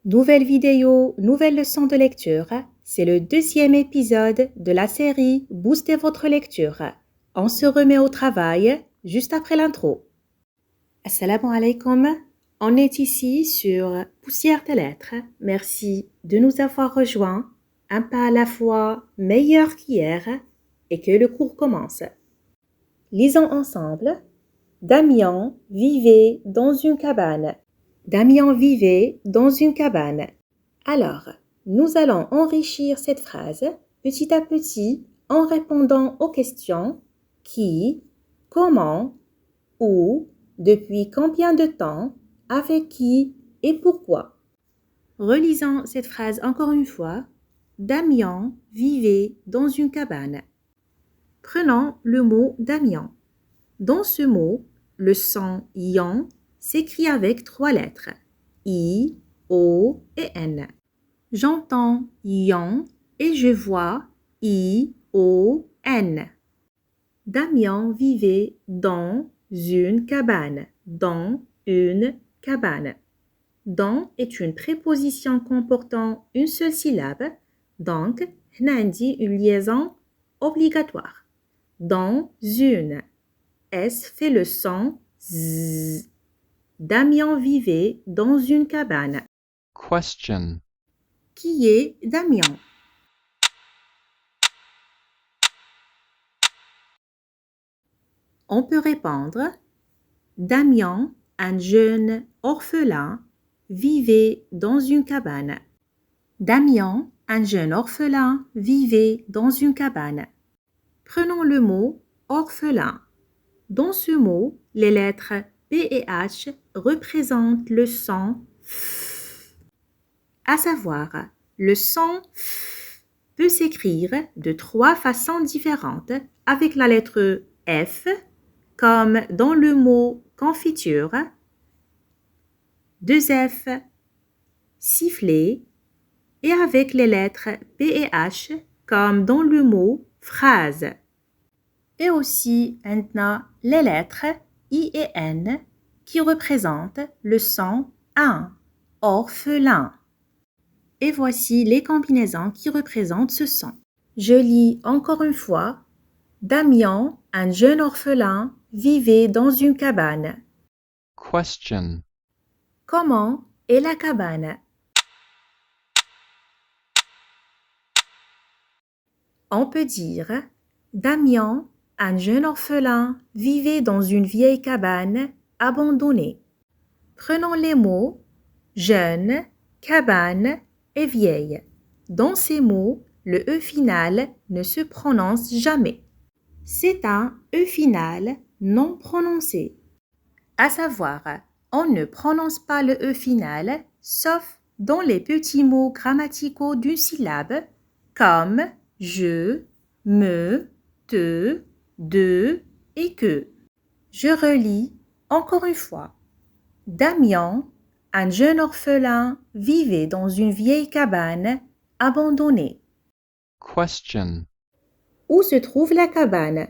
Nouvelle vidéo, nouvelle leçon de lecture. C'est le deuxième épisode de la série Boostez votre lecture. On se remet au travail juste après l'intro. Assalamu alaikum. On est ici sur Poussière de lettres. Merci de nous avoir rejoints. Un pas à la fois meilleur qu'hier et que le cours commence. Lisons ensemble. Damien vivait dans une cabane. Damien vivait dans une cabane. Alors, nous allons enrichir cette phrase petit à petit en répondant aux questions qui, comment, où, depuis combien de temps, avec qui et pourquoi. Relisons cette phrase encore une fois. Damien vivait dans une cabane. Prenons le mot Damien. Dans ce mot, le son ion s'écrit avec 3 lettres, I, O et N. J'entends ion et je vois I, O, N. Damien vivait dans une cabane. Dans une cabane. Dans est une préposition comportant une seule syllabe, donc on a une liaison obligatoire. Dans une. S fait le son Z. Damien vivait dans une cabane. Question. Qui est Damien? On peut répondre Damien, un jeune orphelin, vivait dans une cabane. Damien, un jeune orphelin, vivait dans une cabane. Prenons le mot orphelin. Dans ce mot, les lettres P et H représentent le son F. À savoir, le son F peut s'écrire de 3 façons différentes avec la lettre F, comme dans le mot confiture, 2 F, siffler, et avec les lettres P et H, comme dans le mot phrase. Et aussi maintenant les lettres I et N qui représentent le son 1, orphelin. Et voici les combinaisons qui représentent ce son. Je lis encore une fois. Damien, un jeune orphelin, vivait dans une cabane. Question. Comment est la cabane? On peut dire Damien, un jeune orphelin, vivait dans une vieille cabane abandonnée. Prenons les mots jeune, cabane et vieille. Dans ces mots, le E final ne se prononce jamais. C'est un E final non prononcé. À savoir, on ne prononce pas le E final sauf dans les petits mots grammaticaux d'une syllabe comme je, me, te, de et que. Je relis encore une fois. Damien, un jeune orphelin, vivait dans une vieille cabane abandonnée. Question. Où se trouve la cabane?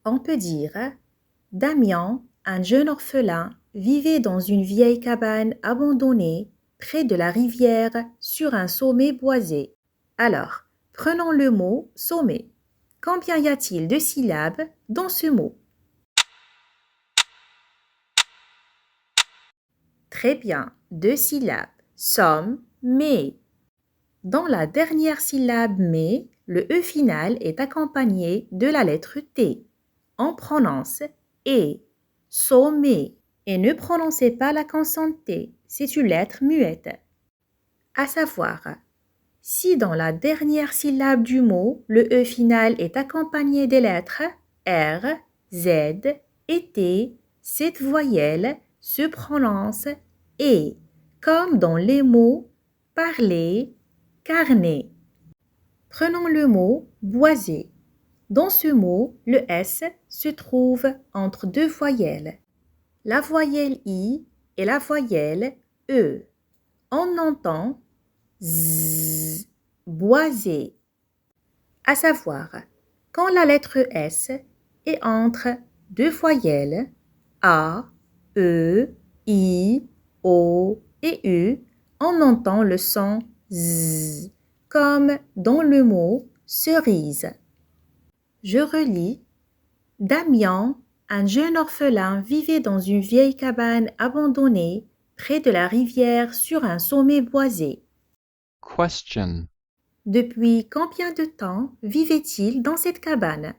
On peut dire Damien, un jeune orphelin, vivait dans une vieille cabane abandonnée près de la rivière sur un sommet boisé. Alors, prenons le mot sommet. Combien y a-t-il de syllabes dans ce mot? Très bien, 2 syllabes. Somme, mais. Dans la dernière syllabe mais, le E final est accompagné de la lettre T. On prononce et, sommet, et ne prononcez pas la consonne T, c'est une lettre muette. À savoir, si dans la dernière syllabe du mot, le E final est accompagné des lettres R, Z et T, cette voyelle se prononce et, comme dans les mots parler, carnet. Prenons le mot boisé. Dans ce mot, le S se trouve entre 2 voyelles, la voyelle I et la voyelle E. On entend Z, boisé. À savoir, quand la lettre S est entre 2 voyelles, A, E, I, O et U, on entend le son Z, comme dans le mot cerise. Je relis. Damien, un jeune orphelin, vivait dans une vieille cabane abandonnée près de la rivière sur un sommet boisé. Question. Depuis combien de temps vivait-il dans cette cabane?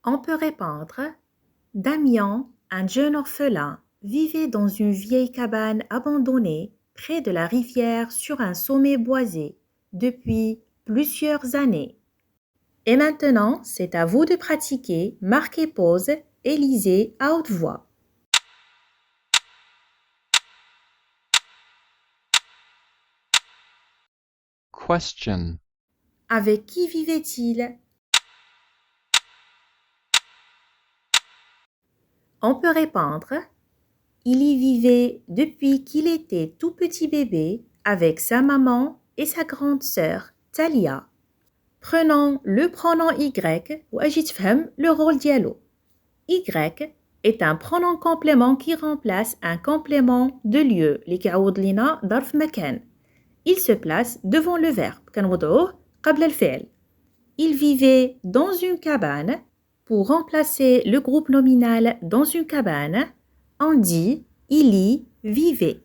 On peut répondre. Damien, un jeune orphelin, vivait dans une vieille cabane abandonnée près de la rivière sur un sommet boisé depuis plusieurs années. Et maintenant, c'est à vous de pratiquer, marquez pause et lisez à haute voix. Question. Avec qui vivait-il? On peut répondre. Il y vivait depuis qu'il était tout petit bébé avec sa maman et sa grande sœur, Talia. Prenons le pronom Y وأجي تفهم le rôle dialogue. Y est un pronom complément qui remplace un complément de lieu اللي كيعوض لنا ظرف مكان. Il se place devant le verbe كنوضعوه قبل الفعل. Il vivait dans une cabane. Pour remplacer le groupe nominal dans une cabane, on dit il y vivait.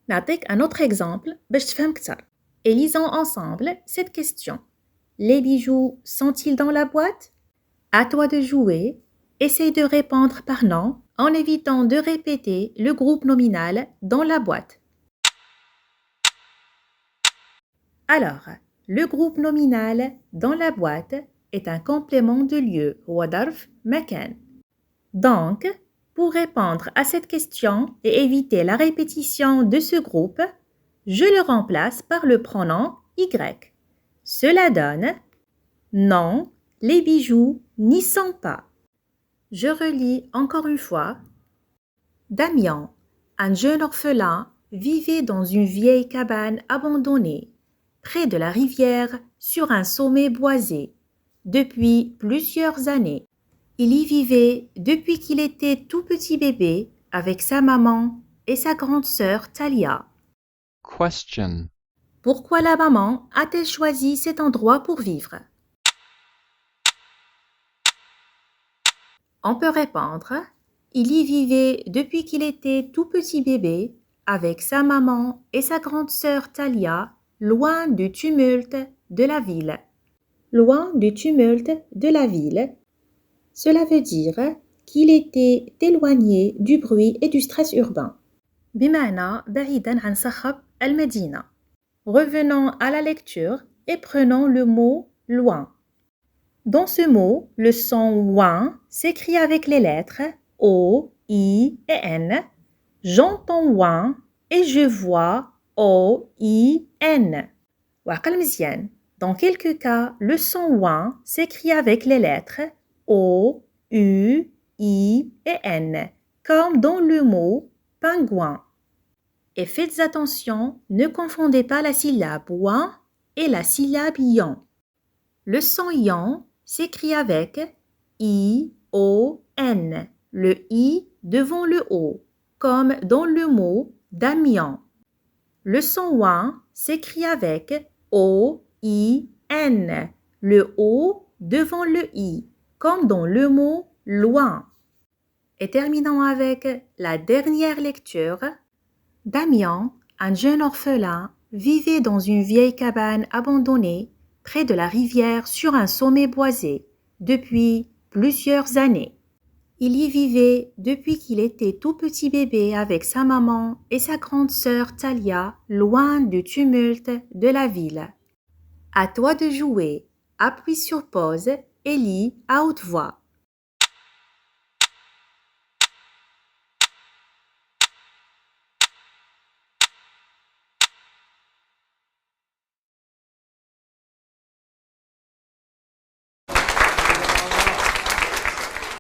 نعطيك un autre exemple باش تفهم كتر. Et lisons ensemble cette question. Les bijoux sont-ils dans la boîte? À toi de jouer. Essaye de répondre par non en évitant de répéter le groupe nominal dans la boîte. Alors, le groupe nominal dans la boîte est un complément de lieu هو ظرف مكان. Donc, pour répondre à cette question et éviter la répétition de ce groupe, je le remplace par le pronom Y. Cela donne non, les bijoux n'y sont pas. Je relis encore une fois. Damien, un jeune orphelin, vivait dans une vieille cabane abandonnée près de la rivière sur un sommet boisé depuis plusieurs années. Il y vivait depuis qu'il était tout petit bébé avec sa maman et sa grande sœur Talia. Question. Pourquoi la maman a-t-elle choisi cet endroit pour vivre? On peut répondre. Il y vivait depuis qu'il était tout petit bébé avec sa maman et sa grande sœur Talia, loin du tumulte de la ville. Loin du tumulte de la ville. Cela veut dire qu'il était éloigné du bruit et du stress urbain. بمعنى بعيدا عن صخب المدينة. Revenons à la lecture et prenons le mot loin. Dans ce mot, le son ouin s'écrit avec les lettres O, I et N. J'entends ouin et je vois O, I, N. وعقل مزيان. Dans quelques cas, le son ouin s'écrit avec les lettres O, U, I et N, comme dans le mot pingouin. Et faites attention, ne confondez pas la syllabe ouin et la syllabe ion. Le son ion s'écrit avec I, O, N, le I devant le O, comme dans le mot Damien. Le son ouin s'écrit avec O, I, N, le O devant le I, comme dans le mot loin. Et terminons avec la dernière lecture. Damien, un jeune orphelin, vivait dans une vieille cabane abandonnée près de la rivière sur un sommet boisé depuis plusieurs années. Il y vivait depuis qu'il était tout petit bébé avec sa maman et sa grande sœur Talia, loin du tumulte de la ville. À toi de jouer. Appuie sur pause et lis à haute voix.